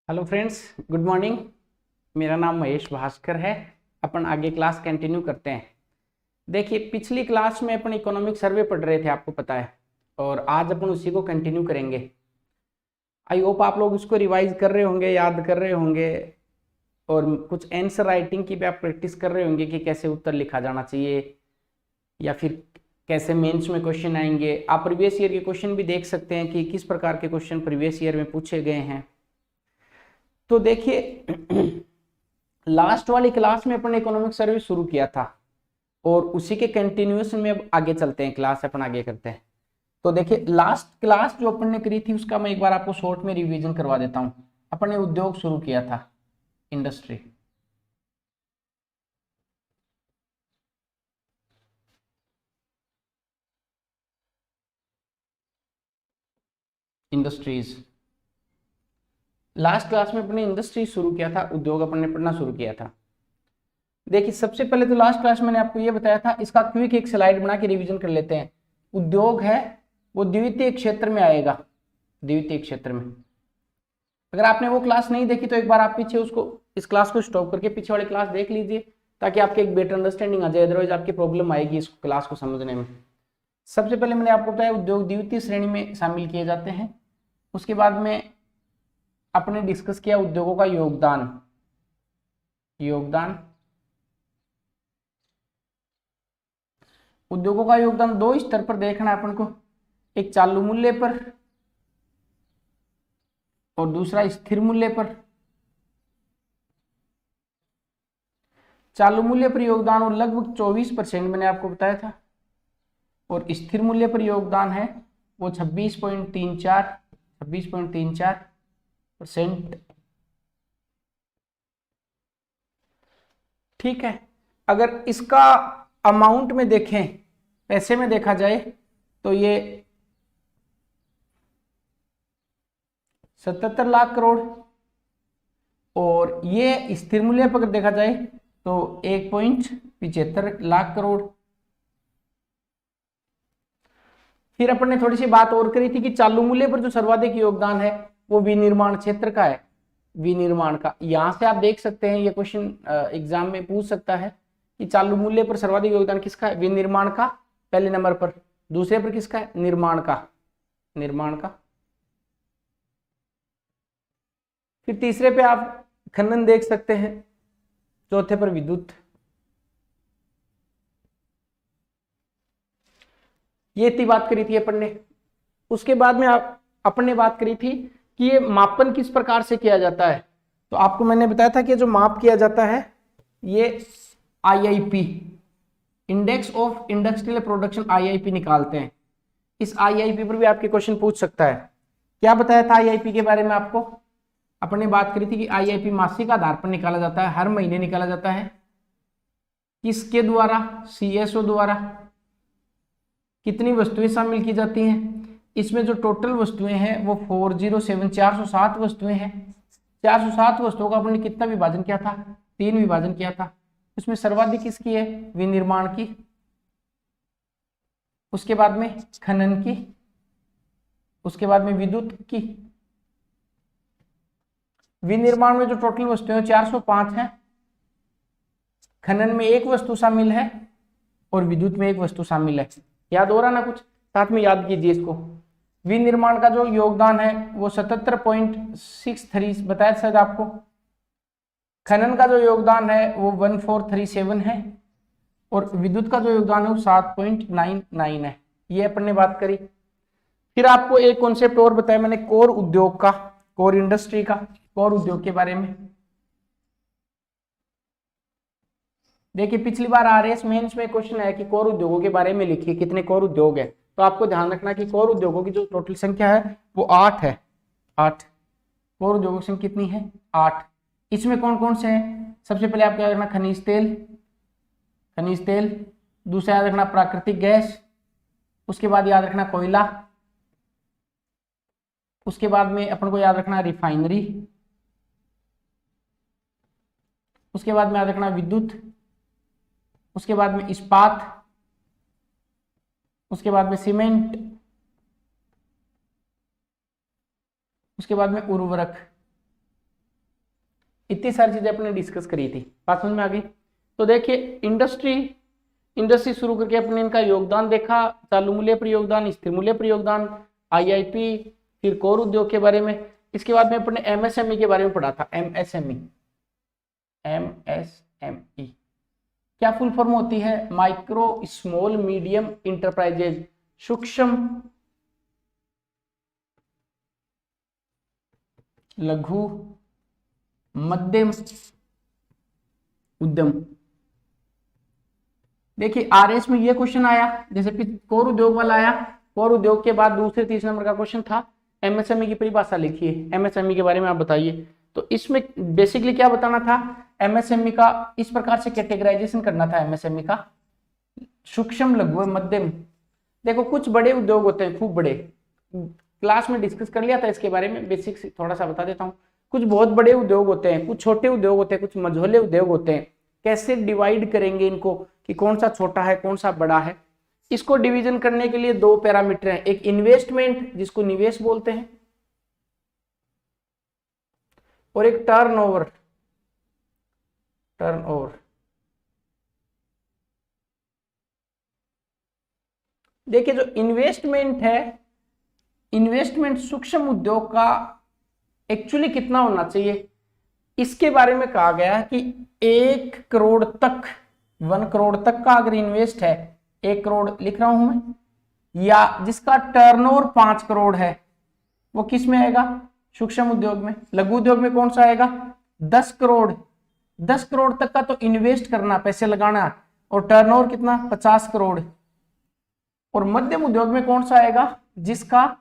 Hello friends, good morning. मेरा नाम महेश भास्कर है। अपन आगे क्लास कंटिन्यू करते हैं। देखिए, पिछली क्लास में अपन इकोनॉमिक सर्वे पढ़ रहे थे, आपको पता है, और आज अपन उसी को कंटिन्यू करेंगे। आई होप आप लोग उसको रिवाइज कर रहे होंगे, याद कर रहे होंगे, और कुछ आंसर राइटिंग की भी आप प्रैक्टिस कर रहे होंगे कि कैसे उत्तर लिखा जाना चाहिए या फिर कैसे मेंस में क्वेश्चन आएंगे। आप प्रीवियस ईयर के क्वेश्चन भी देख सकते हैं कि किस प्रकार के क्वेश्चन प्रीवियस ईयर में पूछे गए हैं। तो देखिए, लास्ट वाली क्लास में अपन इकोनॉमिक सर्वे शुरू किया था और उसी के कंटिन्यूएशन में अब आगे चलते हैं, क्लास अपन आगे करते हैं। तो देखिए, लास्ट क्लास जो अपन ने करी थी उसका मैं एक बार आपको शॉर्ट में रिवीजन करवा देता हूं। अपन ने उद्योग शुरू किया था, इंडस्ट्री। इंडस्ट्रीज लास्ट क्लास में अपने इंडस्ट्री शुरू किया था, उद्योग अपन ने पढ़ना शुरू किया था। देखिए, सबसे पहले तो लास्ट क्लास मैंने आपको ये बताया था, इसका क्विक एक स्लाइड बना के रिवीजन कर लेते हैं। उद्योग है वो द्वितीय क्षेत्र में आएगा, द्वितीय क्षेत्र में। अगर आपने वो क्लास नहीं देखी तो एक बार आप पीछे उसको, इस क्लास को स्टॉप करके पीछे वाली क्लास देख लीजिए, ताकि आपके एक बेटर अंडरस्टैंडिंग आ जाए, अदरवाइज आपकी प्रॉब्लम आएगी इस क्लास को समझने में। सबसे पहले मैंने आपको बताया उद्योग द्वितीय श्रेणी में शामिल किए जाते हैं। उसके बाद में आपने डिस्कस किया उद्योगों का योगदान। उद्योगों का योगदान दो स्तर पर देखना है अपन को, एक चालू मूल्य पर और दूसरा स्थिर मूल्य पर। चालू मूल्य पर योगदान और लगभग 24% मैंने आपको बताया था, और स्थिर मूल्य पर योगदान है वो 26.34%। ठीक है। अगर इसका अमाउंट में देखें, पैसे में देखा जाए, तो ये 77 लाख करोड़, और ये स्थिर मूल्य पर देखा जाए तो 1.75 लाख करोड़। फिर अपन ने थोड़ी सी बात और करी थी कि चालू मूल्य पर जो सर्वाधिक योगदान है वो विनिर्माण क्षेत्र का है, विनिर्माण का। यहां से आप देख सकते हैं, ये क्वेश्चन एग्जाम में पूछ सकता है कि चालू मूल्य पर सर्वाधिक योगदान किसका है? विनिर्माण का पहले नंबर पर, दूसरे पर किसका है? निर्माण का, निर्माण का। फिर तीसरे पे आप खनन देख सकते हैं, चौथे पर विद्युत। ये इतनी बात करी थी अपन ने। उसके बाद में अपन ने बात करी थी कि ये मापन किस प्रकार से किया जाता है। तो आपको मैंने बताया था कि जो माप किया जाता है ये IIP, index of industrial production, IIP निकालते हैं। इस आईआईपी पर भी आपके क्वेश्चन पूछ सकता है। क्या बताया था आईआईपी के बारे में आपको? अपन ने बात करी थी कि आईआईपी मासिक आधार पर निकाला जाता है, हर महीने निकाला जाता है। किसके द्वारा? सीएसओ द्वारा। कितनी वस्तुएं शामिल की जाती हैं? इसमें जो टोटल वस्तुएं हैं वो 407 वस्तुएं हैं। 407 वस्तुओं का अपने कितना विभाजन किया था? 3 विभाजन किया था। उसमें सर्वाधिक किसकी है? विनिर्माण की। उसके बाद में खनन की। उसके बाद में विद्युत की। विनिर्माण में जो टोटल वस्तुएं 405 हैं, खनन में 1 वस्तु शामिल है और विद्युत में 1 वस्तु शामिल है। याद हो रहा ना? कुछ साथ में याद कीजिए इसको। विनिर्माण का जो योगदान है वो 77.63 बताया शायद आपको। खनन का जो योगदान है वो 1437 है, और विद्युत का जो योगदान है वो 7.99 है। ये अपन ने बात करी। फिर आपको एक कॉन्सेप्ट और बताया मैंने, कोर उद्योग का, कोर इंडस्ट्री का, कोर उद्योग के बारे में। देखिए, पिछली बार आरएस मेंस में क्वेश्चन है कि कोर उद्योगों के बारे में लिखिए, कितने कोर उद्योग है। तो आपको ध्यान रखना कि कोर उद्योगों की जो टोटल संख्या है वो 8 है। 8 कोर उद्योगों की संख्या कितनी है? 8। इसमें कौन कौन से हैं? सबसे पहले आपको याद रखना खनिज तेल, खनिज तेल। दूसरा याद रखना प्राकृतिक गैस। उसके बाद याद रखना कोयला। उसके बाद में अपन को याद रखना रिफाइनरी। उसके बाद में याद रखना विद्युत। उसके बाद में इस्पात। उसके बाद में सीमेंट। उसके बाद में उर्वरक। इतनी सारी चीजें अपने डिस्कस करी थी, बात समझ में आ गई। तो देखिए इंडस्ट्री शुरू करके अपने इनका योगदान देखा, चालू मूल्य पर योगदान, स्थिर मूल्य पर योगदान, आईआईपी, फिर कोर उद्योग के बारे में। इसके बाद में अपने एमएसएमई के बारे में पढ़ा था। एमएसएमई क्या फुल फॉर्म होती है? माइक्रो स्मॉल मीडियम इंटरप्राइजेज, सूक्ष्म लघु मध्यम उद्यम। देखिए आरएस में ये क्वेश्चन आया, जैसे कोर उद्योग वाला आया, कोर उद्योग के बाद दूसरे तीसरे नंबर का क्वेश्चन था एमएसएमई की परिभाषा लिखिए, एमएसएमई के बारे में आप बताइए। तो इसमें बेसिकली क्या बताना था, एमएसएमई का इस प्रकार से कैटेगराइजेशन करना था एमएसएमई का, सूक्ष्म लघु मध्यम। देखो कुछ बड़े उद्योग होते हैं, खूब बड़े, क्लास में डिस्कस कर लिया था इसके बारे में, बेसिक थोड़ा सा बता देता हूँ। कुछ बहुत बड़े उद्योग होते हैं, कुछ छोटे उद्योग होते हैं, कुछ मझोले उद्योग होते हैं। कैसे डिवाइड करेंगे इनको कि कौन सा छोटा है कौन सा बड़ा है? इसको डिवीजन करने के लिए दो पैरामीटर हैं, एक इन्वेस्टमेंट जिसको निवेश बोलते हैं, और एक टर्नओवर। देखिए जो इन्वेस्टमेंट है, इन्वेस्टमेंट सूक्ष्म उद्योग का एक्चुअली कितना होना चाहिए, इसके बारे में कहा गया है कि 1 करोड़ तक, 1 करोड़ तक का अगर इन्वेस्ट है, 1 करोड़ लिख रहा हूं मैं, या जिसका टर्नओवर 5 करोड़ है, वो किस में आएगा? सूक्ष्म उद्योग में। लघु उद्योग में कौन सा आएगा? 10 करोड़, 10 करोड़ तक का तो इन्वेस्ट करना, पैसे लगाना, और टर्नओवर कितना? 50 करोड़। और मध्यम उद्योग में कौन सा आएगा? जिसका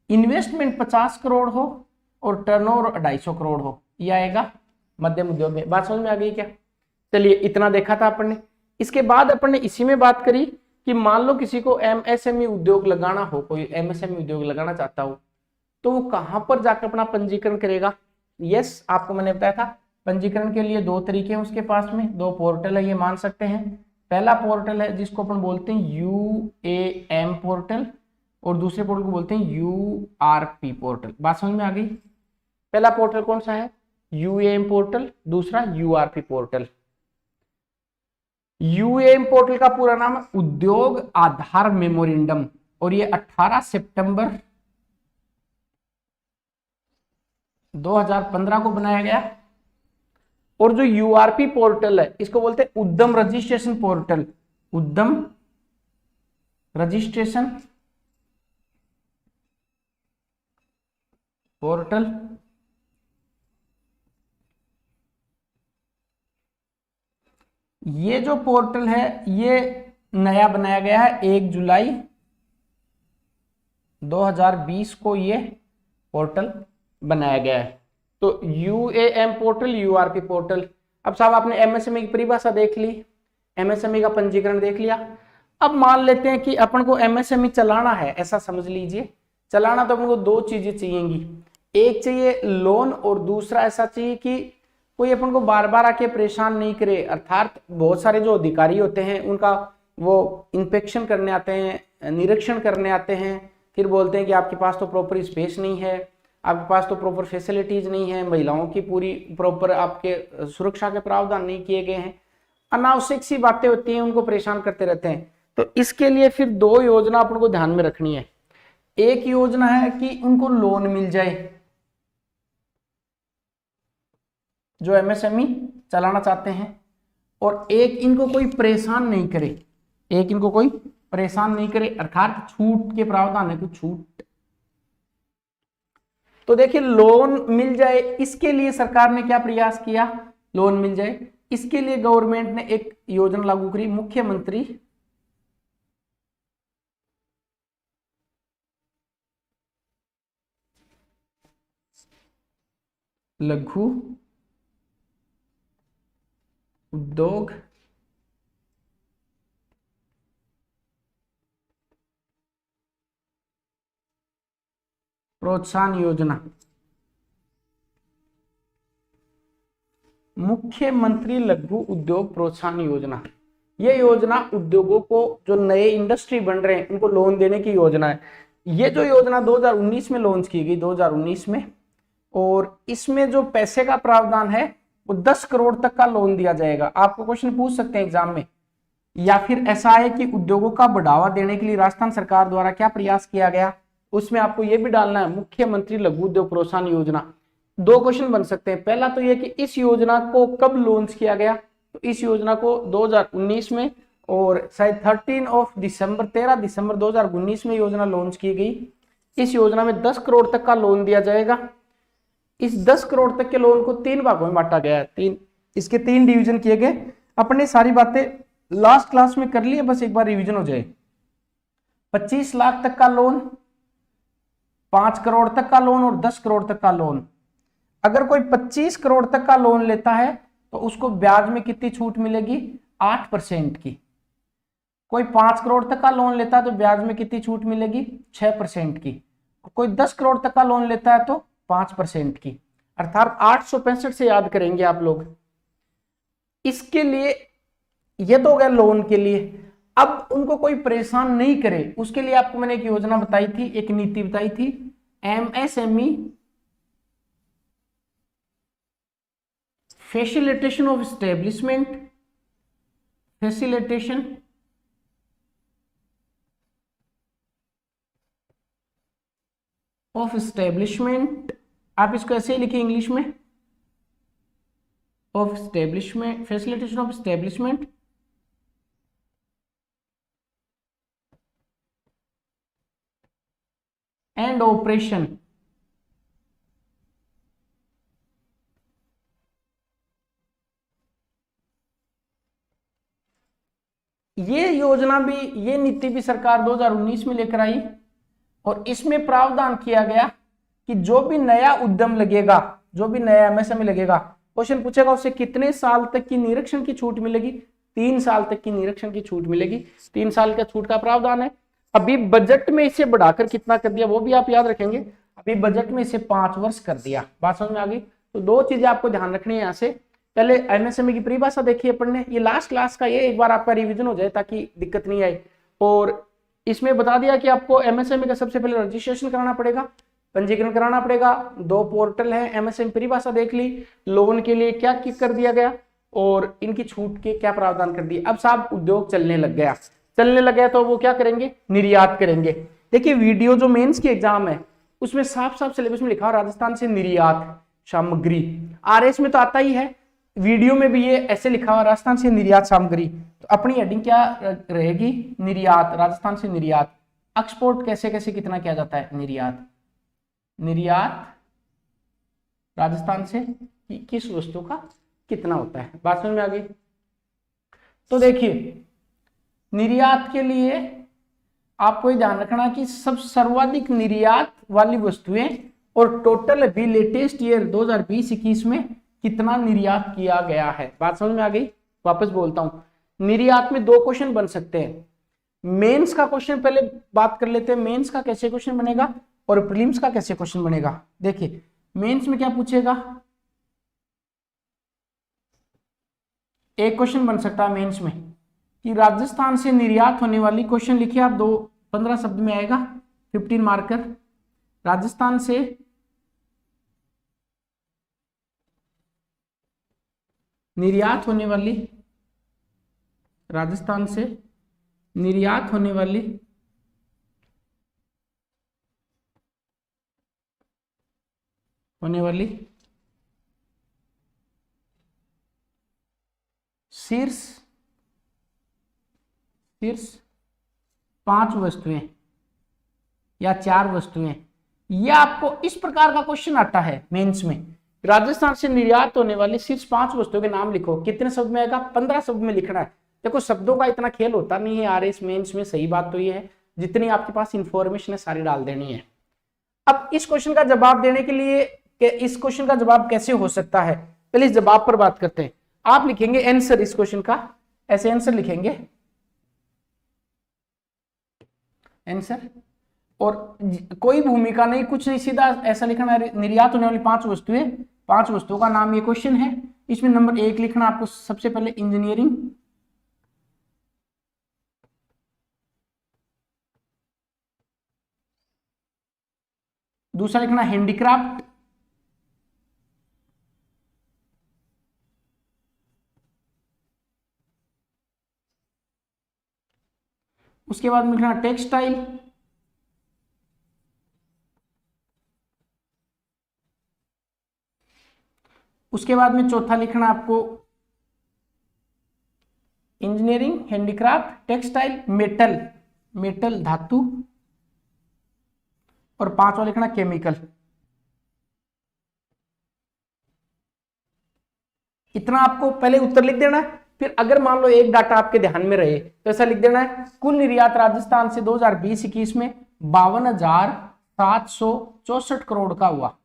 इन्वेस्टमेंट 50 करोड़ हो और टर्नओवर 250 करोड़ हो, ये आएगा मध्यम उद्योग में। बात समझ में आ गई क्या? चलिए इतना देखा था अपन ने। इसके बाद अपन ने इसी में बात करी कि मान लो किसी को एमएसएमई उद्योग लगाना हो, कोई एमएसएमई उद्योग लगाना चाहता हो, तो वो कहां पर जाकर अपना पंजीकरण करेगा? यस, आपको मैंने बताया था पंजीकरण के लिए 2 तरीके हैं उसके पास में, 2 पोर्टल है, ये मान सकते हैं। पहला पोर्टल है जिसको अपन बोलते हैं यूएएम पोर्टल, और दूसरे पोर्टल को बोलते हैं यूआरपी पोर्टल। बात समझ में आ गई? पहला पोर्टल कौन सा है? यूएएम पोर्टल, दूसरा यूआरपी पोर्टल। यूएएम पोर्टल का पूरा नाम उद्योग आधार मेमोरेंडम, और ये 18 सितंबर 2015 को बनाया गया। और जो यूआरपी पोर्टल है इसको बोलते हैं उद्यम रजिस्ट्रेशन पोर्टल, उद्यम रजिस्ट्रेशन पोर्टल। ये जो पोर्टल है ये नया बनाया गया है, 1 जुलाई 2020 को ये पोर्टल बनाया गया है। तो यूएएम पोर्टल, यूआरपी पोर्टल। अब साहब आपने एमएसएमई की परिभाषा देख ली, एमएसएमई का पंजीकरण देख लिया। अब मान लेते हैं कि अपन को एमएसएमई चलाना है, ऐसा समझ लीजिए। चलाना तो अपन को 2 चीजें चाहिएंगी, एक चाहिए लोन, और दूसरा ऐसा चाहिए कि कोई अपन को बार बार आके परेशान नहीं करे। अर्थात बहुत सारे जो अधिकारी होते हैं उनका वो इंस्पेक्शन करने आते हैं, निरीक्षण करने आते हैं, फिर बोलते हैं कि आपके पास तो प्रॉपर स्पेस नहीं है, आपके पास तो प्रॉपर फैसिलिटीज नहीं है, महिलाओं की पूरी प्रॉपर आपके सुरक्षा के प्रावधान नहीं किए गए हैं, अनावश्यक सी बातें होती हैं, उनको परेशान करते रहते हैं। तो इसके लिए फिर 2 योजना अपन को ध्यान में रखनी है। एक योजना है कि उनको लोन मिल जाए, जो एमएसएमई चलाना चाहते हैं, और एक इनको कोई परेशान नहीं करे, एक इनको कोई परेशान नहीं करे, अर्थात छूट के प्रावधान है, कुछ छूट। तो देखिए लोन मिल जाए, इसके लिए सरकार ने क्या प्रयास किया? लोन मिल जाए, इसके लिए गवर्नमेंट ने एक योजना लागू करी, मुख्यमंत्री लघु उद्योग प्रोत्साहन योजना, मुख्यमंत्री लघु उद्योग प्रोत्साहन योजना। ये योजना उद्योगों को, जो नए इंडस्ट्री बन रहे हैं उनको लोन देने की योजना है। ये जो योजना 2019 में लॉन्च की गई, 2019 में, और इसमें जो पैसे का प्रावधान है वो 10 करोड़ तक का लोन दिया जाएगा। आपको क्वेश्चन पूछ सकते हैं एग्जाम में। या फिर ऐसा है कि उद्योगों का बढ़ावा देने के लिए राजस्थान सरकार द्वारा क्या प्रयास किया गया, उसमें आपको यह भी डालना है मुख्यमंत्री लघु उद्योग प्रोत्साहन योजना। दो क्वेश्चन बन सकते हैं। पहला तो यह कि इस योजना को कब लॉन्च किया गया, तो इस योजना को 2019 में, और शायद 13 दिसंबर 2019 में योजना लॉन्च की गई। इस योजना में 10 करोड़ तक का लोन दिया जाएगा। इस 10 करोड़ तक के लोन को 3 भागों में बांटा गया है, इसके 3 डिवीजन किए गए। अपने सारी बातें लास्ट क्लास में कर ली है, बस एक बार रिवीजन हो जाए। 25 लाख तक का लोन, 5 करोड़ तक का लोन और 10 करोड़ तक का लोन। अगर कोई 25 करोड़ तक का लोन लेता है तो उसको ब्याज में कितनी छूट मिलेगी, 8% की। कोई 5 करोड़ तक का लोन लेता है तो ब्याज में कितनी छूट मिलेगी, 6% की। कोई 10 करोड़ तक का लोन लेता है तो 5% की, अर्थात 865 से याद करेंगे आप लोग। इसके लिए ये तो हो गया लोन के लिए। अब उनको कोई परेशान नहीं करे उसके लिए आपको मैंने एक योजना बताई थी, एक नीति बताई थी, MSME facilitation of establishment, facilitation of establishment, आप इसको ऐसे ही लिखिए इंग्लिश में, of establishment, facilitation of establishment and operation. ये योजना भी, ये नीति भी सरकार 2019 में लेकर आई और इसमें प्रावधान किया गया कि जो भी नया उद्यम लगेगा, जो भी नया MSME लगेगा, क्वेश्चन पूछेगा उससे कितने साल तक की निरीक्षण की छूट मिलेगी, 3 साल तक की निरीक्षण की छूट मिलेगी। 3 साल का छूट का प्रावधान है। अभी बजट में इसे बढ़ाकर कितना कर दिया वो भी आप याद रखेंगे। अभी बजट में इसे 5 वर्ष कर दिया। बात समझ में आ गई। तो 2 चीजें आपको ध्यान रखनी है। यहाँ से पहले MSME की परिभाषा देखिए अपन ने, ये लास्ट क्लास का, ये एक बार आपका रिवीजन हो जाए ताकि दिक्कत नहीं आए। और इसमें बता दिया कि आपको MSME का सबसे पहले रजिस्ट्रेशन कराना पड़ेगा, पंजीकरण कराना पड़ेगा। 2 पोर्टल है, MSME परिभाषा देख ली, लोन के लिए क्या कर दिया गया और इनकी छूट के क्या प्रावधान कर दिए। अब साहब उद्योग चलने लग गया, तो वो क्या करेंगे, निर्यात करेंगे। देखिए वीडियो जो मेंस की एग्जाम है उसमें साफ साफ सिलेबस में लिखा हो राजस्थान से निर्यात सामग्री। RS में तो आता ही है, वीडियो में भी ये ऐसे लिखा हुआ राजस्थान से निर्यात सामग्री। तो अपनी हेडिंग क्या रहेगी, निर्यात, राजस्थान से निर्यात। एक्सपोर्ट कैसे कैसे कितना किया जाता है, निर्यात राजस्थान से किस वस्तु का कितना होता है। बात समझ में आ गई। तो देखिए निर्यात के लिए आपको ध्यान रखना कि सब सर्वाधिक निर्यात वाली वस्तुएं और टोटल अभी लेटेस्ट ईयर 2020-21 में कितना निर्यात किया गया है। बात समझ में आ गई। वापस बोलता हूं, निर्यात में 2 क्वेश्चन बन सकते हैं। मेंस का क्वेश्चन पहले बात कर लेते हैं, मेंस का कैसे क्वेश्चन बनेगा और प्रीलिम्स का कैसे क्वेश्चन बनेगा। देखिए मेंस में क्या पूछेगा, एक क्वेश्चन बन सकता है मेंस में कि राजस्थान से निर्यात होने वाली, क्वेश्चन लिखिए आप, 15 शब्द में आएगा, 15 मार्कर। राजस्थान से निर्यात होने वाली, राजस्थान से निर्यात होने वाली शीर्ष 5 वस्तुएं या 4 वस्तुएं, यह आपको इस प्रकार का क्वेश्चन आता है मेंस में। राजस्थान से निर्यात होने वाली शीर्ष 5 वस्तुओं के नाम लिखो। कितने शब्द में आएगा, 15 शब्द में लिखना है। देखो शब्दों का इतना खेल होता नहीं है RS मेंस में, सही बात तो ये है जितनी आपके पास इंफॉर्मेशन है सारी डाल देनी है। अब इस क्वेश्चन का जवाब देने के लिए कि इस क्वेश्चन का जवाब कैसे हो सकता है, पहले इस जवाब पर बात करते हैं। आप लिखेंगे आंसर इस क्वेश्चन का, ऐसे आंसर लिखेंगे आंसर, और कोई भूमिका नहीं, कुछ नहीं, सीधा ऐसा लिखना है, निर्यात होने वाली 5 वस्तुएं, 5 वस्तुओं का नाम ये क्वेश्चन है। इसमें नंबर 1 लिखना आपको सबसे पहले इंजीनियरिंग, दूसरा लिखना हैंडीक्राफ्ट, उसके बाद में लिखना टेक्सटाइल, उसके बाद में चौथा लिखना आपको engineering, handicraft, textile, metal, metal धातु, और पांचवा लिखना केमिकल। इतना आपको पहले उत्तर लिख देना है। फिर अगर मान लो एक डाटा आपके ध्यान में रहे तो ऐसा लिख देना है, कुल निर्यात राजस्थान से 2020-21 में 52,764 करोड़ का हुआ।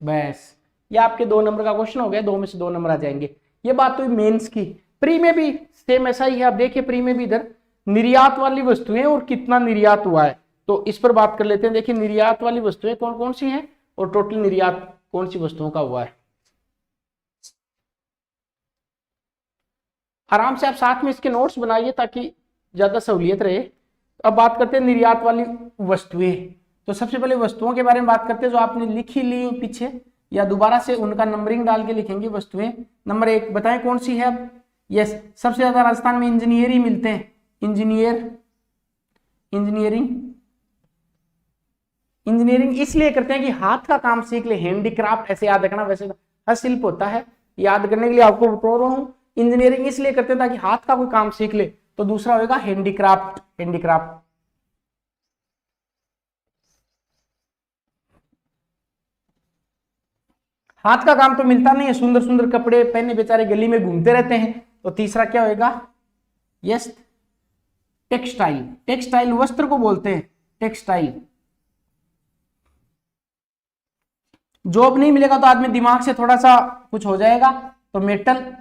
बस ये आपके 2 नंबर का क्वेश्चन हो गया, 2 में से 2 नंबर आ जाएंगे। ये बात हुई मेंस की। प्री में भी सेम ऐसा ही है। आप देखिए प्री में भी इधर निर्यात वाली वस्तुएं और कितना निर्यात हुआ है, तो इस पर बात कर लेते हैं। देखिए निर्यात वाली वस्तुएं कौन कौन सी हैं और टोटल निर्यात कौन सी वस्तुओं का हुआ है। आराम से आप साथ में इसके नोट्स बनाइए ताकि ज्यादा सहूलियत रहे। अब बात करते हैं निर्यात वाली वस्तुएं। तो सबसे पहले वस्तुओं के बारे में बात करते हैं जो आपने लिखी ली पीछे, या दोबारा से उनका नंबरिंग डाल के लिखेंगे वस्तुएं। नंबर 1 बताएं कौन सी है। अब यस, सबसे ज्यादा राजस्थान में इंजीनियर ही मिलते हैं। इंजीनियरिंग इसलिए करते हैं कि हाथ का काम सीख ले, हैंडीक्राफ्ट ऐसे याद रखना। वैसे हस्तशिल्प होता है, याद करने के लिए आपको बता रहा हूं। इंजीनियरिंग इसलिए करते हैं ताकि हाथ का कोई काम सीख ले। तो दूसरा होगा हैंडीक्राफ्ट। हाथ का काम तो मिलता नहीं है, सुंदर सुंदर कपड़े पहने बेचारे गली में घूमते रहते हैं। तो तीसरा क्या होगा, यस टेक्सटाइल वस्त्र को बोलते हैं टेक्सटाइल। जॉब नहीं मिलेगा तो आदमी दिमाग से थोड़ा सा कुछ हो जाएगा, तो मेटल,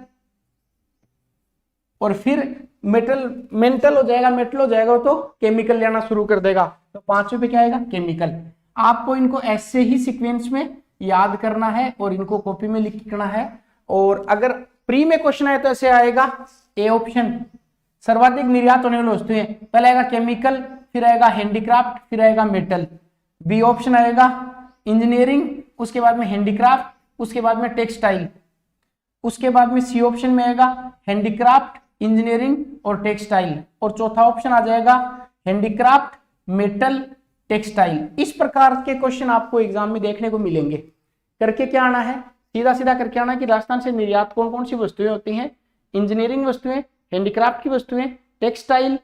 और फिर मेंटल हो जाएगा तो केमिकल लेना शुरू कर देगा। तो 5वें पे क्या आएगा, केमिकल। आपको इनको ऐसे ही सीक्वेंस में याद करना है और इनको कॉपी में लिखना है। और अगर प्री में क्वेश्चन आए तो ऐसे आएगा, ए ऑप्शन सर्वाधिक निर्यात होने वाली वस्तुएं, पहले आएगा केमिकल, फिर आएगा हैंडीक्राफ्ट, फिर आएगा मेटल। बी ऑप्शन आएगा इंजीनियरिंग, उसके बाद में हैंडीक्राफ्ट, उसके बाद में टेक्सटाइल, उसके बाद में सी ऑप्शन में आएगा हैंडीक्राफ्ट, इंजीनियरिंग और टेक्सटाइल, और चौथा ऑप्शन आ जाएगा हैंडीक्राफ्ट, मेटल, टेक्सटाइल। इस प्रकार के क्वेश्चन आपको एग्जाम में देखने को मिलेंगे। करके क्या आना है, सीधा सीधा करके आना कि राजस्थान से निर्यात कौन कौन सी वस्तुएं होती हैं, इंजीनियरिंग वस्तुएं, हैंडीक्राफ्ट की वस्तुएं, टेक्सटाइल,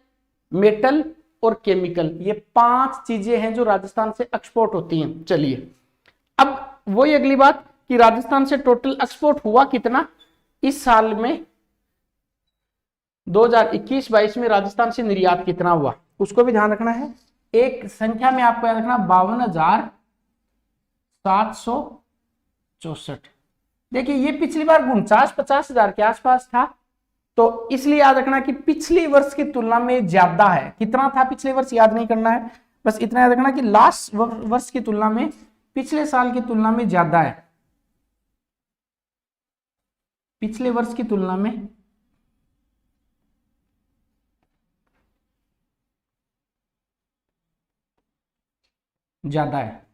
मेटल और केमिकल। ये 5 चीजें हैं जो राजस्थान से एक्सपोर्ट होती हैं। चलिए अब वही अगली बात कि राजस्थान से टोटल एक्सपोर्ट हुआ कितना इस साल में, 2021-22 में राजस्थान से निर्यात कितना हुआ उसको भी ध्यान रखना है। एक संख्या में आपको याद रखना 52,764। देखिए ये पिछली बार 49-50 के आसपास था, तो इसलिए याद रखना कि पिछली वर्ष की तुलना में ज्यादा है। कितना था पिछले वर्ष याद नहीं करना है, बस इतना याद रखना कि लास्ट वर्ष की तुलना में पिछले साल की तुलना में ज्यादा है। पिछले वर्ष की तुलना में ज्यादा है।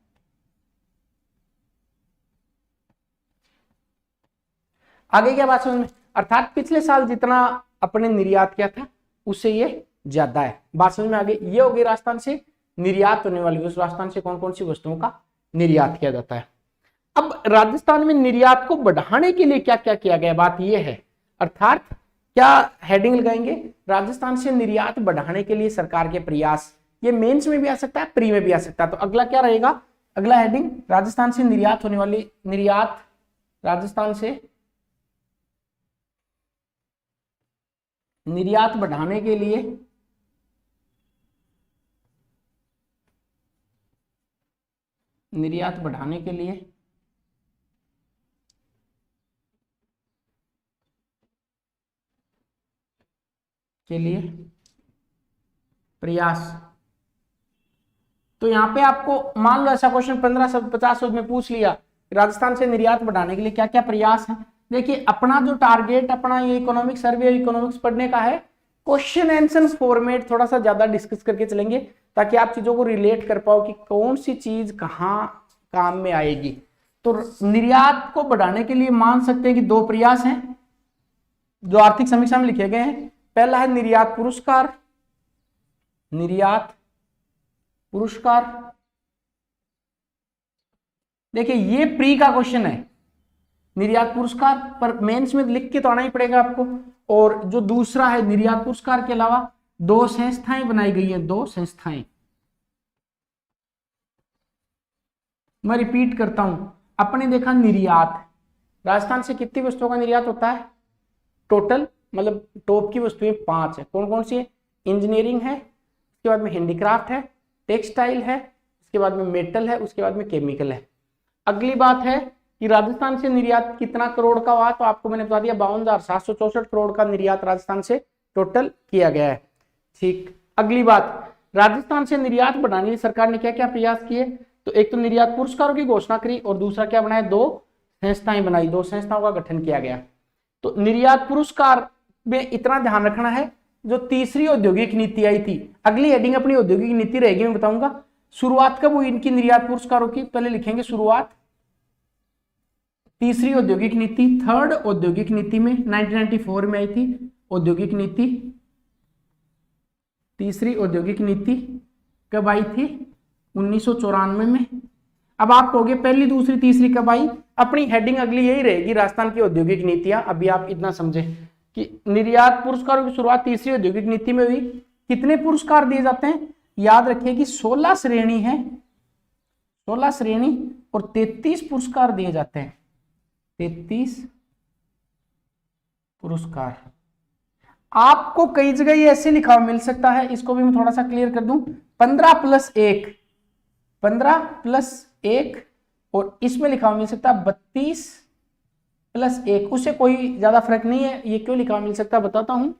आगे क्या बात समझ में, अर्थात पिछले साल जितना अपने निर्यात किया था उससे ये ज्यादा है। बात समझ में आ गई। ये हो गई राजस्थान से निर्यात होने वाली वस्तु, राजस्थान से कौन कौन सी वस्तुओं का निर्यात किया जाता है। अब राजस्थान में निर्यात को बढ़ाने के लिए क्या क्या किया गया, बात यह है। अर्थात क्या हेडिंग लगाएंगे, राजस्थान से निर्यात बढ़ाने के लिए सरकार के प्रयास। ये मेंस में भी आ सकता है, प्री में भी आ सकता है। तो अगला क्या रहेगा, अगला हेडिंग राजस्थान से निर्यात होने वाली, राजस्थान से निर्यात बढ़ाने के लिए प्रयास। तो यहां पे आपको मान लो ऐसा क्वेश्चन 15-50 में पूछ लिया, राजस्थान से निर्यात बढ़ाने के लिए क्या क्या प्रयास है। देखिए अपना जो टारगेट, अपना ये इकोनॉमिक सर्वे, इकोनॉमिक्स पढ़ने का है, क्वेश्चन आंसर फॉर्मेट थोड़ा सा ज्यादा डिस्कस करके चलेंगे ताकि आप चीजों को रिलेट कर पाओ कि कौन सी चीज कहाँ काम में आएगी। तो निर्यात को बढ़ाने के लिए मान सकते हैं कि 2 प्रयास हैं जो आर्थिक समीक्षा में लिखे गए हैं। पहला है निर्यात पुरस्कार, निर्यात पुरस्कार। देखिए ये प्री का क्वेश्चन है, निर्यात पुरस्कार, पर मेंस में लिख के तो आना ही पड़ेगा आपको। और जो दूसरा है, निर्यात पुरस्कार के अलावा 2 संस्थाएं बनाई गई हैं, 2 संस्थाएं। मैं रिपीट करता हूं, अपने देखा निर्यात, राजस्थान से कितनी वस्तुओं का निर्यात होता है टोटल, मतलब टॉप की वस्तुएं 5 है। कौन कौन सी है? इंजीनियरिंग है, उसके बाद में हैंडीक्राफ्ट है, टेक्सटाइल है, उसके बाद में मेटल है, उसके बाद में केमिकल है। अगली बात है कि राजस्थान से निर्यात कितना करोड़ का हुआ, तो आपको मैंने बता दिया 52,764 करोड़ का निर्यात राजस्थान से टोटल किया गया है। ठीक, अगली बात, राजस्थान से निर्यात बढ़ाने के लिए सरकार ने क्या क्या प्रयास किए? तो एक तो निर्यात पुरस्कारों की घोषणा करी और दूसरा क्या बनाया? 2 संस्थाएं बनाई, 2 संस्थाओं का गठन किया गया। तो निर्यात पुरस्कार में इतना ध्यान रखना है, जो तीसरी औद्योगिक नीति आई थी, अगली हेडिंग अपनी औद्योगिक नीति रहेगी, मैं बताऊंगा। शुरुआत कब हुई इनकी निर्यात पुरस्कारों की? पहले लिखेंगे शुरुआत, तीसरी औद्योगिक नीति, थर्ड औद्योगिक नीति में 1994 में आई थी औद्योगिक नीति। तीसरी औद्योगिक नीति कब आई थी? 1994 में। अब आप कहोगे पहली, दूसरी, तीसरी कब आई? अपनी हेडिंग अगली यही रहेगी, राजस्थान की औद्योगिक नीतियां। अभी आप इतना समझे कि निर्यात पुरस्कारों की शुरुआत तीसरी औद्योगिक नीति में हुई। कितने पुरस्कार दिए जाते हैं? याद रखिए कि 16 श्रेणी है, 16 श्रेणी और 33 पुरस्कार दिए जाते हैं, 33 पुरस्कार। आपको कई जगह ये ऐसे लिखा हुआ मिल सकता है, इसको भी मैं थोड़ा सा क्लियर कर दूं। 15 + 1, 15 + 1, और इसमें लिखा हुआ मिल सकता है 32 + 1, उससे कोई ज्यादा फर्क नहीं है। ये क्यों लिखा हुआ मिल सकता है बताता हूं।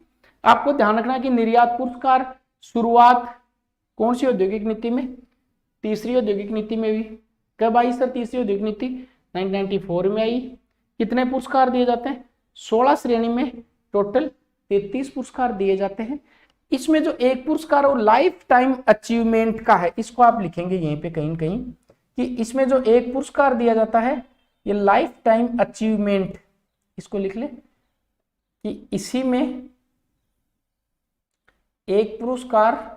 आपको ध्यान रखना है कि निर्यात पुरस्कार शुरुआत कौन सी औद्योगिक नीति में? तीसरी औद्योगिक नीति में हुई। कब आई सर तीसरी औद्योगिक नीति? 1994 में आई। कितने पुरस्कार दिए जाते हैं? 16 श्रेणी में टोटल 33 पुरस्कार दिए जाते हैं। इसमें जो एक पुरस्कार वो लाइफ टाइम अचीवमेंट का है, इसको आप लिखेंगे यहीं पे कहीं कहीं कि इसमें जो एक पुरस्कार दिया जाता है ये लाइफ टाइम अचीवमेंट, इसको लिख ले कि इसी में एक पुरस्कार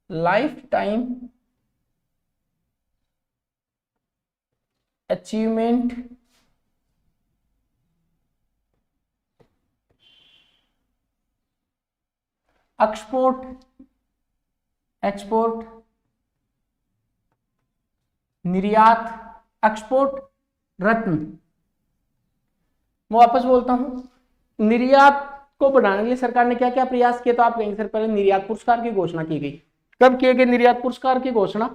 लाइफ टाइम अचीवमेंट एक्सपोर्ट निर्यात एक्सपोर्ट रत्न। मैं वापस बोलता हूं, निर्यात को बढ़ाने के लिए सरकार ने क्या क्या प्रयास किए? तो आप कहेंगे सर पहले निर्यात पुरस्कार की घोषणा की गई। कब किए गए निर्यात पुरस्कार की घोषणा?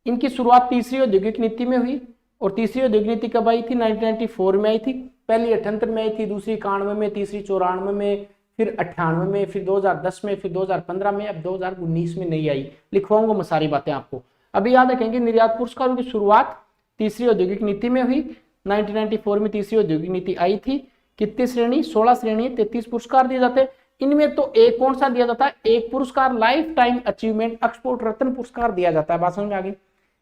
इनकी शुरुआत तीसरी औद्योगिक नीति में हुई। और तीसरी औद्योगिक नीति कब आई थी? 1994 में आई थी। पहली 78 में आई थी, दूसरी 91 में, तीसरी 94 में, फिर 98 में, फिर 2010 में, फिर 2015 में, अब 2019 में नहीं आई। लिखवाऊंगा मैं सारी बातें आपको। अभी याद रखेंगे निर्यात पुरस्कारों की शुरुआत तीसरी औद्योगिक नीति में हुई। 1994 में तीसरी औद्योगिक नीति आई थी। कितनी श्रेणी? 16 श्रेणी, 33 पुरस्कार दिए जाते हैं। इनमें तो एक कौन सा दिया जाता है? एक पुरस्कार लाइफ टाइम अचीवमेंट एक्सपोर्ट रत्न पुरस्कार दिया जाता है। बात समझ में आ गई?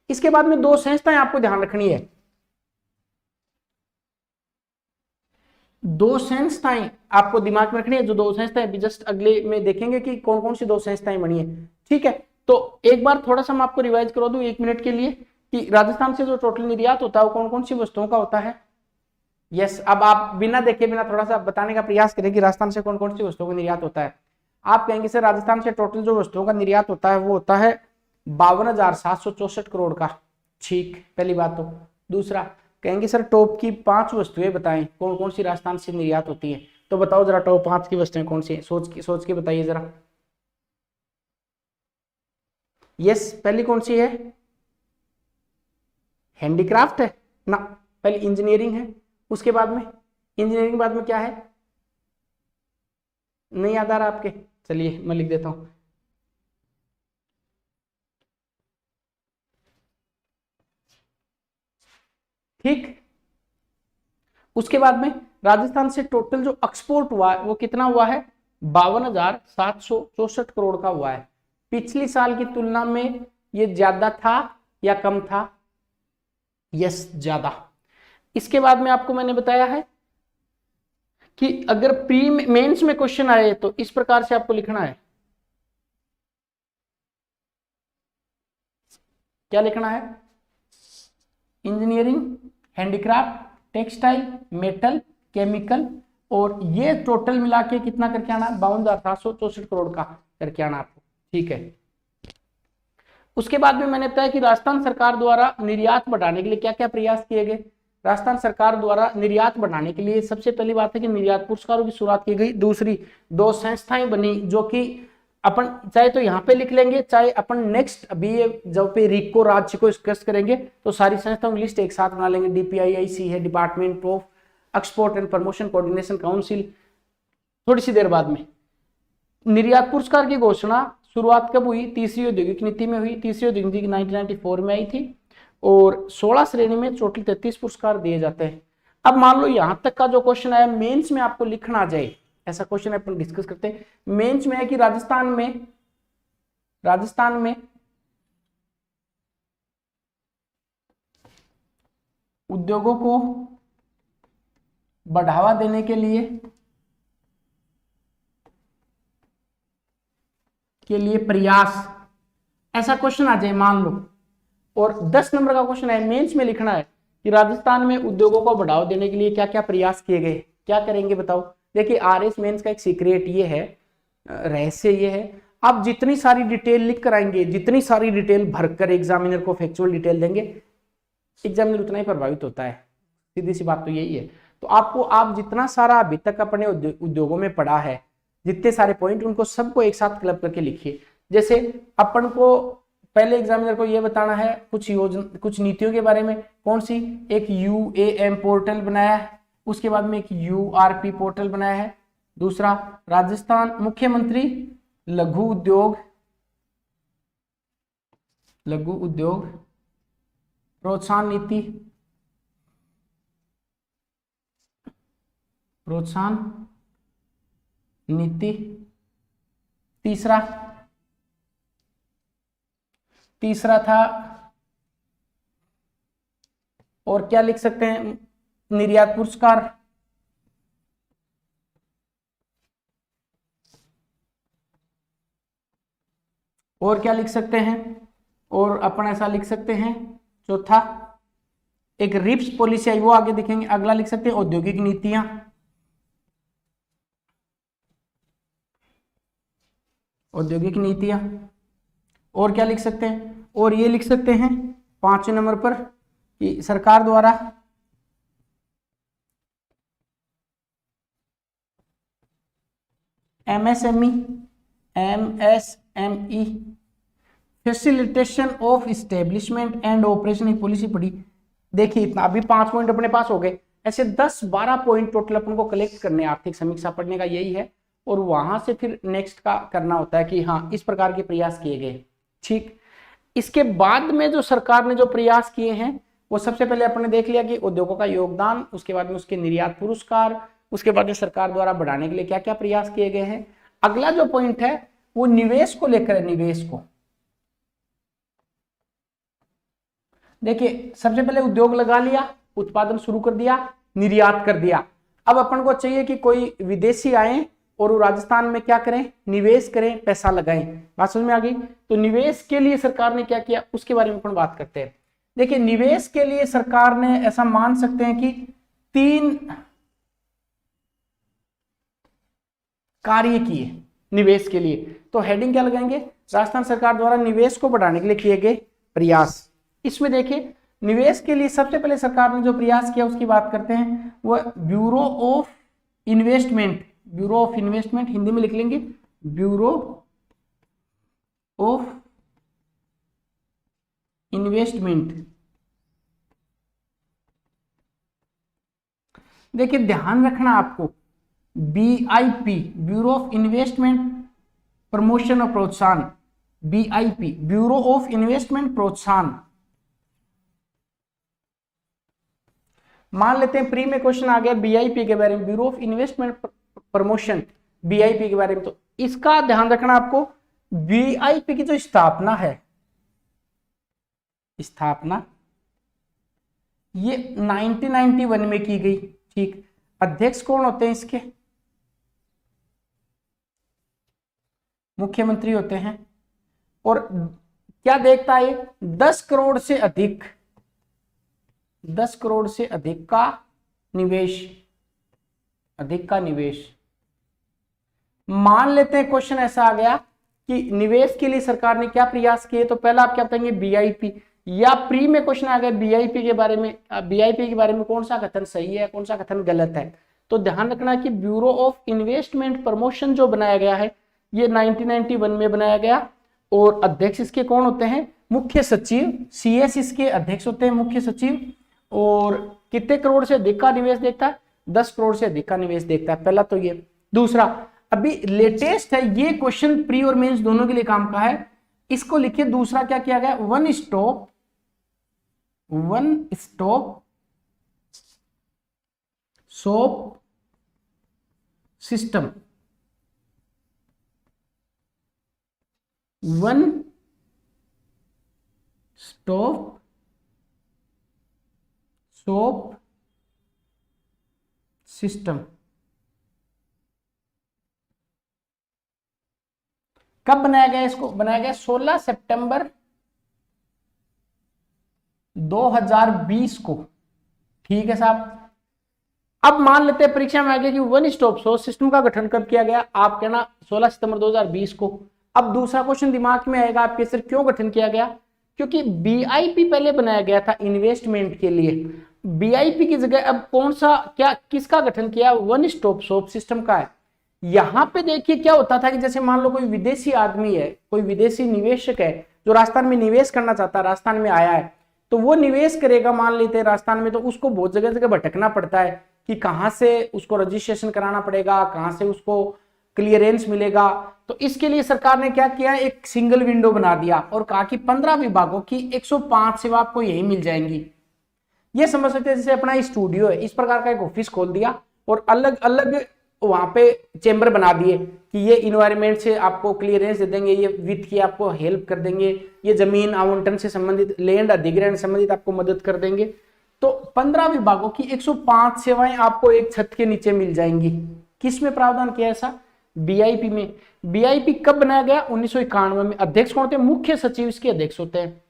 इसके बाद में 2 संस्थाएं आपको ध्यान रखनी है, 2 संस्थाएं आपको दिमाग में रखनी है। जो 2 संस्थाएं अभी जस्ट अगले में देखेंगे कि कौन कौन सी 2 संस्थाएं बनी है। ठीक है, तो एक बार थोड़ा सा मैं आपको रिवाइज करा दूं 1 मिनट के लिए कि राजस्थान से जो टोटल निर्यात होता है वो कौन कौन सी वस्तुओं का होता है। यस, अब आप बिना देखे बिना थोड़ा सा बताने का प्रयास करें कि राजस्थान से कौन कौन सी वस्तुओं का निर्यात होता है। आप कहेंगे सर राजस्थान से टोटल जो वस्तुओं का निर्यात होता है वो होता है 52,764 करोड़ का। ठीक, पहली बात। तो दूसरा कहेंगे सर टॉप की 5 वस्तुएं बताएं कौन कौन सी राजस्थान से निर्यात होती है। तो बताओ जरा टॉप 5 की वस्तुएं कौन सी है? सोच के बताइए जरा। यस, पहली कौन सी है? हैंडीक्राफ्ट है ना। पहले इंजीनियरिंग है, उसके बाद में इंजीनियरिंग बाद में क्या है? नहीं याद आ रहा आपके? चलिए मैं लिख देता हूं। ठीक, उसके बाद में राजस्थान से टोटल जो एक्सपोर्ट हुआ है वो कितना हुआ है? 52,764 करोड़ का हुआ है। पिछली साल की तुलना में ये ज्यादा था या कम था? यस ज्यादा। इसके बाद में आपको मैंने बताया है कि अगर प्री मेंस में क्वेश्चन आए तो इस प्रकार से आपको लिखना है। क्या लिखना है? Engineering, handicraft, textile, metal, chemical, और ये टोटल मिला के कितना करके आना? 52,764 करोड़ का करके आना आपको। ठीक है। उसके बाद में मैंने बताया कि राजस्थान सरकार द्वारा निर्यात बढ़ाने के लिए क्या क्या प्रयास किए गए। राजस्थान सरकार द्वारा निर्यात बढ़ाने के लिए सबसे पहली बात है कि निर्यात पुरस्कारों की शुरुआत की गई। दूसरी, 2 संस्थाएं बनी जो कि अपन चाहे तो यहाँ पे लिख लेंगे, चाहे अपन नेक्स्ट अभी जब पे रिको राज्य को डिस्कस करेंगे तो सारी संस्थाओं की लिस्ट एक साथ बना लेंगे। DPIIC है, department of export and promotion coordination council, थोड़ी सी देर बाद में। निर्यात पुरस्कार की घोषणा शुरुआत कब हुई? तीसरी औद्योगिक नीति में हुई। तीसरी औद्योगिक नीति 1994 में आई थी और 16 श्रेणी में टोटल 33 पुरस्कार दिए जाते हैं। अब मान लो यहां तक का जो क्वेश्चन आया मेंस में आपको लिखना आ जाए, ऐसा क्वेश्चन अपन डिस्कस करते हैं। मेंस में है कि राजस्थान में उद्योगों को बढ़ावा देने के लिए प्रयास, ऐसा क्वेश्चन आ जाए मान लो। और 10 नंबर का क्वेश्चन है, मेंस में लिखना है कि राजस्थान में उद्योगों को बढ़ावा देने के लिए क्या क्या प्रयास किए गए, क्या करेंगे बताओ। देखिए RS मेंस का एक सीक्रेट ये है, रहस्य ये है, आप जितनी सारी डिटेल लिख कर आएंगे, जितनी सारी डिटेल भरकर एग्जामिनर को फैक्चुअल डिटेल देंगे, एग्जामिनर उतना ही प्रभावित होता है। सीधी सी बात तो यही है। तो आप जितना सारा अभी तक अपने उद्योगों में पढ़ा है, जितने सारे पॉइंट, उनको सबको एक साथ क्लब करके लिखिए। जैसे अपन को पहले एग्जामिनर को यह बताना है कुछ नीतियों के बारे में। कौन सी? एक UAM पोर्टल बनाया है, उसके बाद में एक URP पोर्टल बनाया है। दूसरा, राजस्थान मुख्यमंत्री लघु उद्योग प्रोत्साहन नीति। तीसरा था, और क्या लिख सकते हैं? निर्यात पुरस्कार। और क्या लिख सकते हैं? और अपन ऐसा लिख सकते हैं, चौथा एक रिप्स पॉलिसी आई, वो आगे देखेंगे। अगला लिख सकते हैं औद्योगिक नीतियां। और क्या लिख सकते हैं? और ये लिख सकते हैं 5वें नंबर पर कि सरकार द्वारा MSME facilitation of establishment and operation की पॉलिसी पढ़ी। देखिए इतना, अभी 5 पॉइंट अपने पास हो गए। ऐसे 10-12 पॉइंट टोटल अपन को कलेक्ट करने। आर्थिक समीक्षा पढ़ने का यही है, और वहां से फिर नेक्स्ट का करना होता है कि हाँ इस प्रकार के प्रयास किए गए। ठीक, इसके बाद में जो सरकार ने जो प्रयास किए हैं वो सबसे पहले अपन ने देख लिया कि उद्योगों का योगदान, उसके बाद में उसके निर्यात पुरस्कार, उसके बाद में सरकार द्वारा बढ़ाने के लिए क्या क्या प्रयास किए गए हैं। अगला जो पॉइंट है वो निवेश को लेकर है। निवेश को देखिए, सबसे पहले उद्योग लगा लिया, उत्पादन शुरू कर दिया, निर्यात कर दिया। अब अपन को चाहिए कि कोई विदेशी आए और वो राजस्थान में क्या करें? निवेश करें, पैसा लगाएं। बात समझ में आ गई? तो निवेश के लिए सरकार ने क्या किया उसके बारे में अपन बात करते हैं। देखिए, निवेश के लिए सरकार ने ऐसा मान सकते हैं कि 3 कार्य किए निवेश के लिए। तो हेडिंग क्या लगाएंगे? राजस्थान सरकार द्वारा निवेश को बढ़ाने के लिए किए गए प्रयास। इसमें देखिए, निवेश के लिए सबसे पहले सरकार ने जो प्रयास किया उसकी बात करते हैं, वह ब्यूरो ऑफ इन्वेस्टमेंट हिंदी में लिख लेंगे, ब्यूरो ऑफ इन्वेस्टमेंट। देखिए ध्यान रखना आपको, BIP bureau of investment promotion और प्रोत्साहन, BIP ब्यूरो ऑफ इन्वेस्टमेंट प्रोत्साहन। मान लेते हैं प्री में क्वेश्चन आ गया BIP के बारे में, bureau of investment promotion, BIP के बारे में। तो इसका ध्यान रखना आपको, BIP की जो स्थापना है, ये 1991 में की गई। ठीक, अध्यक्ष कौन होते हैं इसके? मुख्यमंत्री होते हैं। और क्या देखता है? 10 करोड़ से अधिक, 10 करोड़ से अधिक का निवेश, अधिक का निवेश। मान लेते हैं क्वेश्चन ऐसा आ गया कि निवेश के लिए सरकार ने क्या प्रयास किए, तो पहला आप क्या बताएंगे? बीआईपी। या प्री में क्वेश्चन आ गया बीआईपी के बारे में, बीआईपी के बारे में कौन सा कथन सही है, कौन सा कथन गलत है। तो ध्यान रखना कि ब्यूरो ऑफ इन्वेस्टमेंट प्रमोशन जो बनाया गया है ये 1991 में बनाया गया। और अध्यक्ष इसके कौन होते हैं? मुख्य सचिव। सीएस इसके अध्यक्ष होते हैं, मुख्य सचिव। और कितने करोड़ से अधिक का निवेश देखता है? 10 करोड़ से अधिक का निवेश देखता है। पहला तो ये। दूसरा, अभी लेटेस्ट है ये क्वेश्चन, प्री और मेंस दोनों के लिए काम का है, इसको लिखिए। दूसरा क्या किया गया? One stop shop system. One stop shop system कब बनाया गया? इसको बनाया गया 16 सितंबर 2020 को। ठीक है साहब। अब मान लेते हैं परीक्षा में आ गया कि वन स्टॉप शॉप सिस्टम का गठन कब किया गया? आप कहना 16 सितंबर 2020 को। अब दूसरा क्वेश्चन दिमाग में आएगा आपके, सर क्यों गठन किया गया? क्योंकि बीआईपी पहले बनाया गया था इन्वेस्टमेंट के लिए। बीआईपी की जगह अब कौन सा, क्या, किसका गठन किया? वन स्टॉप शॉप सिस्टम का है। यहां पे देखिए क्या होता था कि जैसे मान लो कोई विदेशी आदमी है, कोई विदेशी निवेशक है जो राजस्थान में निवेश करना चाहता है, राजस्थान में आया है, तो वो निवेश करेगा मान लेते हैं राजस्थान में, तो उसको बहुत जगह जगह भटकना पड़ता है कि कहां से उसको रजिस्ट्रेशन कराना पड़ेगा, कहां से उसको क्लियरेंस मिलेगा। तो इसके लिए सरकार ने क्या किया? एक सिंगल विंडो बना दिया और कहा कि 15 विभागों की 105 सेवा आपको यही मिल जाएंगी। ये समझ सकते हैं जैसे अपना स्टूडियो है, इस प्रकार का एक ऑफिस खोल दिया और अलग अलग वहां पे चेंबर बना दिए कि ये इन्वायरमेंट से आपको क्लियरेंस दे देंगे, ये वित्त की आपको हेल्प कर देंगे, ये जमीन आवंटन से संबंधित, लैंड अधिग्रहण संबंधित आपको मदद कर देंगे। तो 15 विभागों की 105 सेवाएं आपको एक छत के नीचे मिल जाएंगी। किस में प्रावधान किया ऐसा? बीआईपी में। बीआईपी कब बनाया गया? 1991 में। अध्यक्ष कौन होते हैं? मुख्य सचिव इसके अध्यक्ष होते हैं।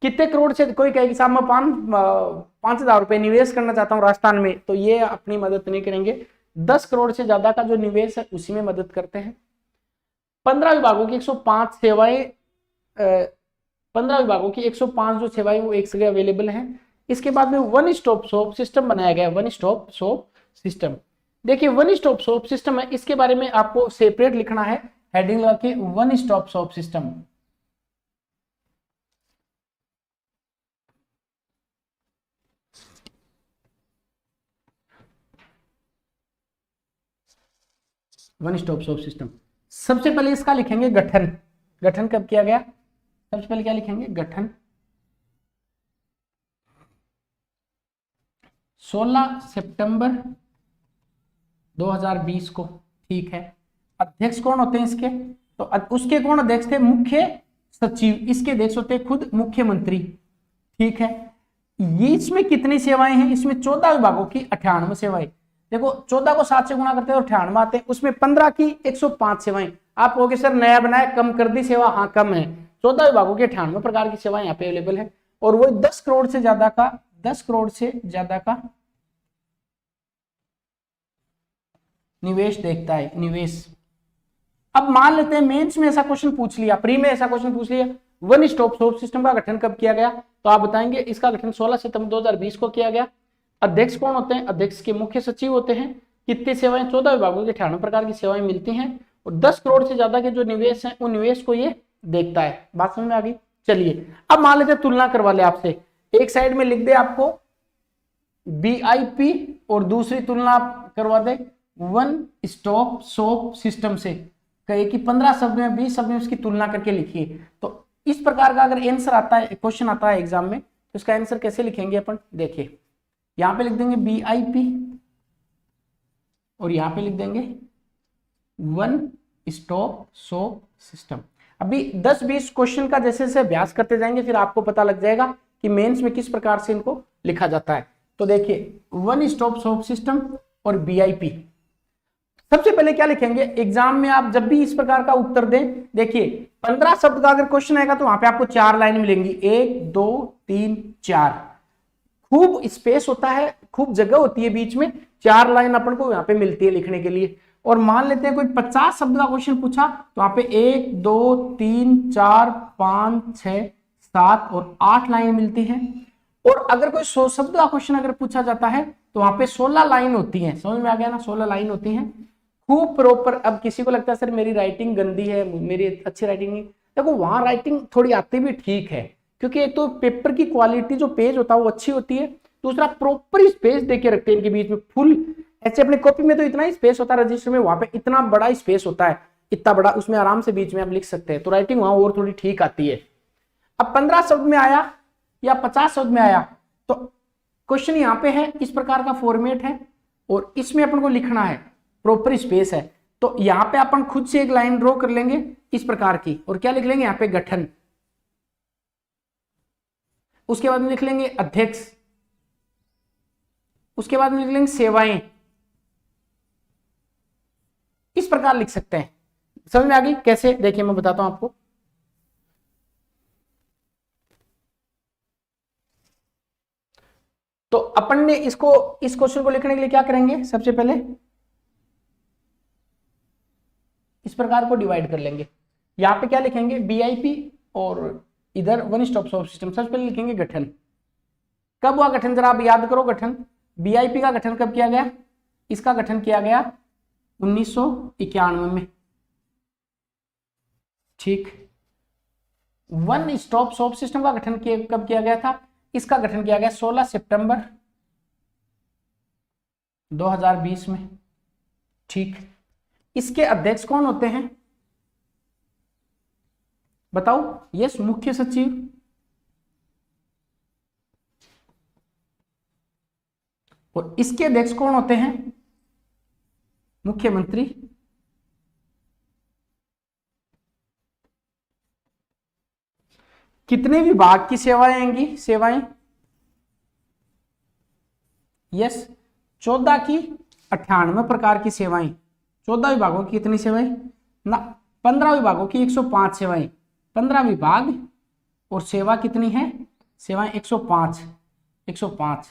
कितने करोड़ से? कोई कहेगी साहब मैं 5,000 रुपए निवेश करना चाहता हूं राजस्थान में, तो ये अपनी मदद नहीं करेंगे। 10 करोड़ से ज्यादा का जो निवेश है उसी में मदद करते हैं। 15 विभागों की 105 सेवाएं, 15 विभागों की 105 जो सेवाएं वो एक जगह अवेलेबल हैं। इसके बाद में वन स्टॉप शॉप सिस्टम बनाया गया। वन स्टॉप शॉप सिस्टम, देखिए वन स्टॉप शॉप सिस्टम है, इसके बारे में आपको सेपरेट लिखना है, हेडिंग लगा के one stop shop system. One stop shop system. सबसे पहले इसका लिखेंगे गठन। गठन कब किया गया? सबसे पहले क्या लिखेंगे? गठन 16 सितंबर 2020 को। ठीक है। अध्यक्ष कौन होते हैं इसके? तो उसके कौन अध्यक्ष थे? मुख्य सचिव। इसके अध्यक्ष होते हैं खुद मुख्यमंत्री। ठीक है। ये इसमें कितनी सेवाएं हैं? इसमें 14 विभागों की 98 सेवाएं। देखो 14 को 7 से गुणा करते हैं और 98 आते हैं, उसमें 15 की 105 सेवाएं। आप कहोगे सर नया बनाया, कम कर दी सेवा। हाँ कम है, 14 विभागों की 98 प्रकार की सेवाएं यहाँ पे अवेलेबल है। और वो 10 करोड़ से ज्यादा का, 10 करोड़ से ज्यादा का निवेश देखता है। निवेश। अब मान लेते हैं मेंस में ऐसा क्वेश्चन पूछ लिया, प्री में ऐसा क्वेश्चन पूछ लिया, वन स्टॉप शॉप सिस्टम का गठन कब किया गया? तो आप बताएंगे इसका गठन 16 सितंबर 2020 को किया गया। अध्यक्ष कौन होते हैं? अध्यक्ष के मुख्य सचिव होते हैं। कितनी सेवाएं? 14 विभागों की 98 प्रकार की सेवाएं मिलती हैं और 10 करोड़ से ज्यादा के जो निवेश हैं उन निवेश को ये देखता है। बात समझ में आ गई? चलिए अब मान लेते तुलना करवा ले आपसे, एक साइड में लिख दे आपको बीआईपी और दूसरी तुलना आप करवा दे वन स्टॉप शॉप सिस्टम से। कहे कि 15 शब्द में 20 शब्द में उसकी तुलना करके लिखिए। तो इस प्रकार का अगर आंसर आता है, क्वेश्चन आता है एग्जाम में, तो इसका आंसर कैसे लिखेंगे अपन? देखिए यहां पे लिख देंगे बीआईपी और यहां पे लिख देंगे वन स्टॉप शॉप सिस्टम। अभी 10-20 क्वेश्चन का जैसे जैसे अभ्यास करते जाएंगे फिर आपको पता लग जाएगा कि मेंस में किस प्रकार से इनको लिखा जाता है। तो देखिए वन स्टॉप शॉप सिस्टम और बीआईपी। सबसे पहले क्या लिखेंगे, एग्जाम में आप जब भी इस प्रकार का उत्तर दें, देखिए 15 शब्द का अगर क्वेश्चन आएगा तो वहां पे आपको 4 लाइन मिलेंगी, 1 2 3 4। खूब स्पेस होता है, खूब जगह होती है बीच में, 4 लाइन अपन को यहाँ पे मिलती है लिखने के लिए। और मान लेते हैं कोई 50 शब्द का क्वेश्चन पूछा तो वहां पे 1 2 3 4 5 6 7 और 8 लाइन मिलती है। और अगर कोई 100 शब्द का क्वेश्चन अगर पूछा जाता है तो वहां पे 16 लाइन होती है। समझ में आ गया ना, 16 लाइन होती है खूब प्रॉपर। अब किसी को लगता है सर मेरी राइटिंग गंदी है, मेरी अच्छी राइटिंग नहीं, देखो वहां राइटिंग थोड़ी आती भी ठीक है, क्योंकि एक तो पेपर की क्वालिटी जो पेज होता है वो अच्छी होती है, दूसरा प्रॉपर स्पेस देके रखते हैं इनके बीच में फुल। ऐसे अपनी कॉपी में तो इतना ही स्पेस होता है, रजिस्टर में वहां पे इतना बड़ा स्पेस होता है, इतना बड़ा, उसमें आराम से बीच में आप लिख सकते हैं, तो राइटिंग वहां और थोड़ी ठीक आती है। अब 15 शब्द में आया या 50 शब्द में आया तो क्वेश्चन यहाँ पे है, इस प्रकार का फॉर्मेट है और इसमें अपन को लिखना है, प्रॉपर स्पेस है। तो यहाँ पे अपन खुद से एक लाइन ड्रॉ कर लेंगे इस प्रकार की, और क्या लिख लेंगे यहाँ पे, गठन। उसके बाद में लिख लेंगे अध्यक्ष, उसके बाद में लिख लेंगे सेवाएं। इस प्रकार लिख सकते हैं। समझ में आ गई कैसे? देखिए मैं बताता हूं आपको। तो अपन ने इसको, इस क्वेश्चन को लिखने के लिए क्या करेंगे, सबसे पहले इस प्रकार को डिवाइड कर लेंगे। यहां पे क्या लिखेंगे, बीआईपी, और इधर वन स्टॉप शॉप सिस्टम। सबसे पहले लिखेंगे गठन। कब हुआ गठन, जरा आप याद करो। गठन बीआईपी का गठन कब किया गया, इसका गठन किया गया 1991 में, ठीक। वन स्टॉप शॉप सिस्टम का गठन कब किया गया था, इसका गठन किया गया 16 सितंबर 2020 में, ठीक। इसके अध्यक्ष कौन होते हैं बताओ, यस, मुख्य सचिव। और इसके अध्यक्ष कौन होते हैं, मुख्यमंत्री। कितने विभाग की सेवाएं आएंगी, सेवाएं, यस, 14 की 98 प्रकार की सेवाएं। 14 विभागों की कितनी सेवाएं ना, 15 विभागों की 105 सेवाएं। 15 विभाग और सेवा कितनी है, सेवाएं 105, 105,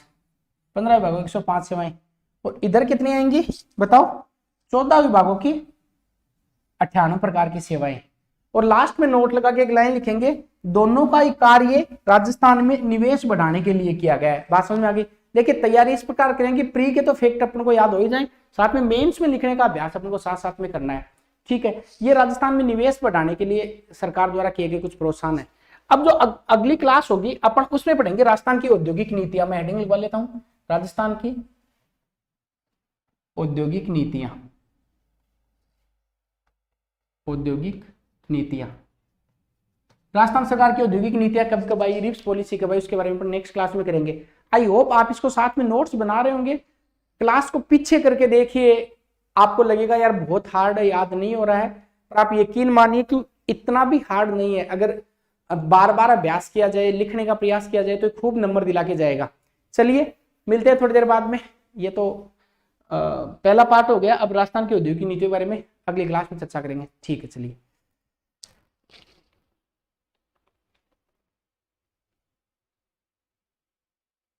15 विभागों 105 सेवाएं। और इधर कितनी आएंगी बताओ, 14 विभागों की 98 प्रकार की सेवाएं। और लास्ट में नोट लगा के एक लाइन लिखेंगे, दोनों का ही कार्य राजस्थान में निवेश बढ़ाने के लिए किया गया है। बात समझ में आ गई। देखिए तैयारी इस प्रकार करेंगे, प्री के तो फैक्ट अपन को याद हो ही जाए, साथ में मेंस में लिखने का अभ्यास अपन को साथ साथ में करना है, ठीक है। ये राजस्थान में निवेश बढ़ाने के लिए सरकार द्वारा किए गए कुछ प्रोत्साहन है। अब जो अगली क्लास होगी अपन उसमें पढ़ेंगे राजस्थान की औद्योगिक नीतियां। मैं हेडिंग लिखवा लेता हूं, राजस्थान की औद्योगिक नीतियां, औद्योगिक नीतियां। राजस्थान सरकार की औद्योगिक नीतियां कब कब आई, रिप्स पॉलिसी कब आई, उसके बारे में नेक्स्ट क्लास में करेंगे। आई होप आप इसको साथ में नोट्स बना रहे होंगे। क्लास को पीछे करके देखिए, आपको लगेगा यार बहुत हार्ड है, याद नहीं हो रहा है, पर आप यकीन मानिए कि इतना भी हार्ड नहीं है। अगर बार बार अभ्यास किया जाए, लिखने का प्रयास किया जाए तो खूब नंबर दिला के जाएगा। चलिए मिलते हैं थोड़ी देर बाद में। ये तो पहला पार्ट हो गया। अब राजस्थान की औद्योगिक नीति के बारे में अगली क्लास में चर्चा करेंगे, ठीक है। चलिए।